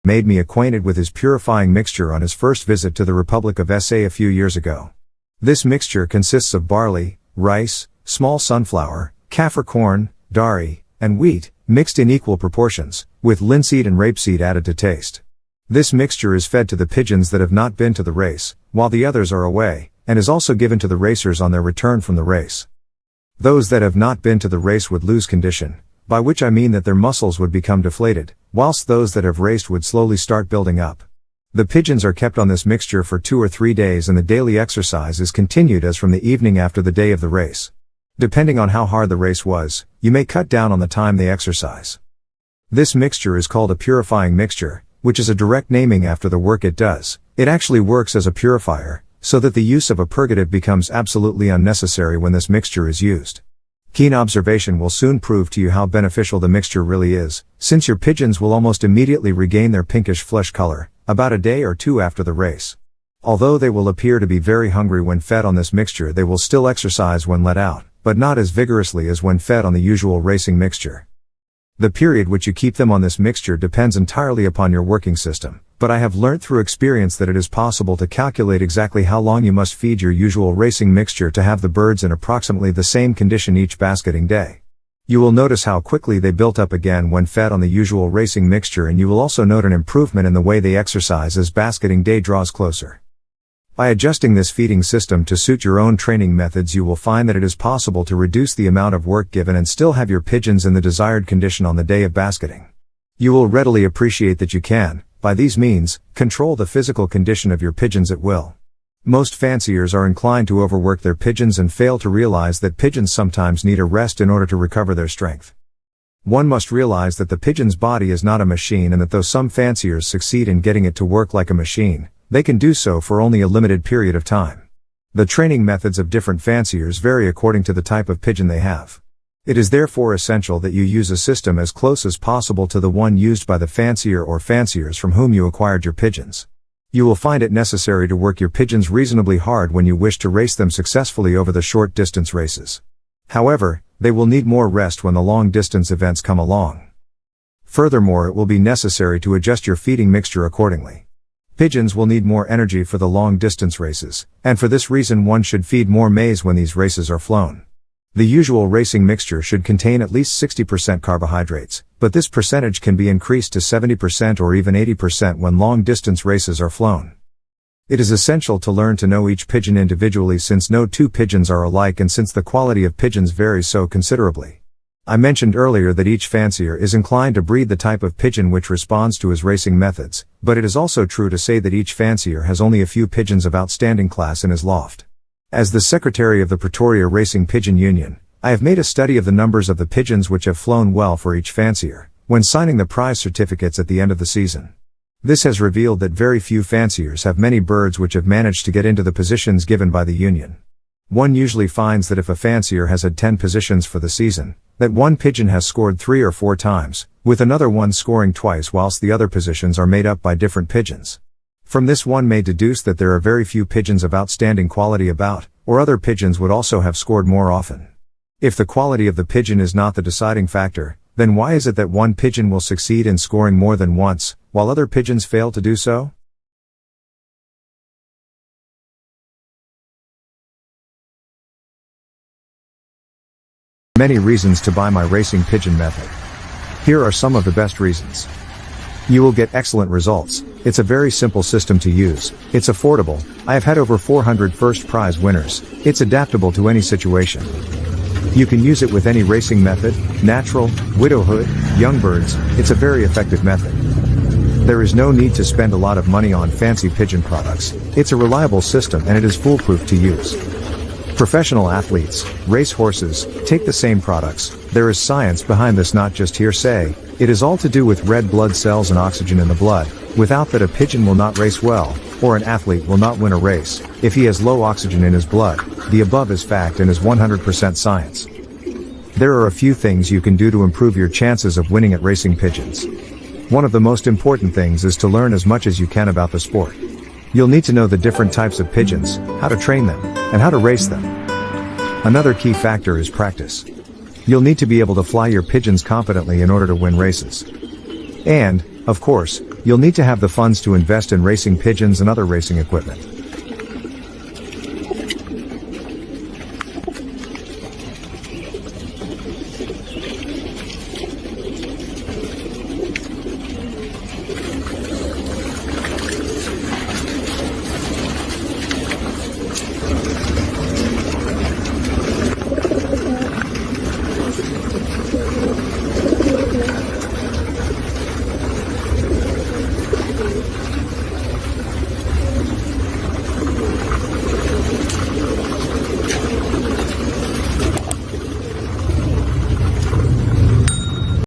made me acquainted with his purifying mixture on his first visit to the Republic of SA a few years ago. This mixture consists of barley, rice, small sunflower, kaffir corn, dari, and wheat, mixed in equal proportions, with linseed and rapeseed added to taste. This mixture is fed to the pigeons that have not been to the race, while the others are away, and is also given to the racers on their return from the race. Those that have not been to the race would lose condition, by which I mean that their muscles would become deflated, whilst those that have raced would slowly start building up. The pigeons are kept on this mixture for 2 or 3 days and the daily exercise is continued as from the evening after the day of the race. Depending on how hard the race was, you may cut down on the time they exercise. This mixture is called a purifying mixture, which is a direct naming after the work it does. It actually works as a purifier, so that the use of a purgative becomes absolutely unnecessary when this mixture is used. Keen observation will soon prove to you how beneficial the mixture really is, since your pigeons will almost immediately regain their pinkish flesh color, about a day or 2 after the race. Although they will appear to be very hungry when fed on this mixture, they will still exercise when let out, but not as vigorously as when fed on the usual racing mixture. The period which you keep them on this mixture depends entirely upon your working system, but I have learnt through experience that it is possible to calculate exactly how long you must feed your usual racing mixture to have the birds in approximately the same condition each basketing day. You will notice how quickly they built up again when fed on the usual racing mixture, and you will also note an improvement in the way they exercise as basketing day draws closer. By adjusting this feeding system to suit your own training methods, you will find that it is possible to reduce the amount of work given and still have your pigeons in the desired condition on the day of basketing. You will readily appreciate that you can, by these means, control the physical condition of your pigeons at will. Most fanciers are inclined to overwork their pigeons and fail to realize that pigeons sometimes need a rest in order to recover their strength. One must realize that the pigeon's body is not a machine, and that though some fanciers succeed in getting it to work like a machine, they can do so for only a limited period of time. The training methods of different fanciers vary according to the type of pigeon they have. It is therefore essential that you use a system as close as possible to the one used by the fancier or fanciers from whom you acquired your pigeons. You will find it necessary to work your pigeons reasonably hard when you wish to race them successfully over the short distance races. However, they will need more rest when the long distance events come along. Furthermore, it will be necessary to adjust your feeding mixture accordingly. Pigeons will need more energy for the long distance races, and for this reason one should feed more maize when these races are flown. The usual racing mixture should contain at least 60% carbohydrates, but this percentage can be increased to 70% or even 80% when long distance races are flown. It is essential to learn to know each pigeon individually, since no 2 pigeons are alike and since the quality of pigeons varies so considerably. I mentioned earlier that each fancier is inclined to breed the type of pigeon which responds to his racing methods, but it is also true to say that each fancier has only a few pigeons of outstanding class in his loft. As the secretary of the Pretoria Racing Pigeon Union, I have made a study of the numbers of the pigeons which have flown well for each fancier, when signing the prize certificates at the end of the season. This has revealed that very few fanciers have many birds which have managed to get into the positions given by the union. One usually finds that if a fancier has had 10 positions for the season, that one pigeon has scored 3 or 4 times, with another one scoring twice, whilst the other positions are made up by different pigeons. From this one may deduce that there are very few pigeons of outstanding quality about, or other pigeons would also have scored more often. If the quality of the pigeon is not the deciding factor, then why is it that one pigeon will succeed in scoring more than once, while other pigeons fail to do so? Many reasons to buy my racing pigeon method. Here are some of the best reasons. You will get excellent results. It's a very simple system to use. It's affordable. I have had over 400 first prize winners. It's adaptable to any situation. You can use it with any racing method, natural, widowhood, young birds. It's a very effective method. There is no need to spend a lot of money on fancy pigeon products. It's a reliable system and it is foolproof to use. Professional athletes, race horses, take the same products. There is science behind this, not just hearsay. It is all to do with red blood cells and oxygen in the blood. Without that, a pigeon will not race well, or an athlete will not win a race, if he has low oxygen in his blood. The above is fact and is 100% science. There are a few things you can do to improve your chances of winning at racing pigeons. One of the most important things is to learn as much as you can about the sport. You'll need to know the different types of pigeons, how to train them, and how to race them. Another key factor is practice. You'll need to be able to fly your pigeons competently in order to win races. And, Of course, you'll need to have the funds to invest in racing pigeons and other racing equipment.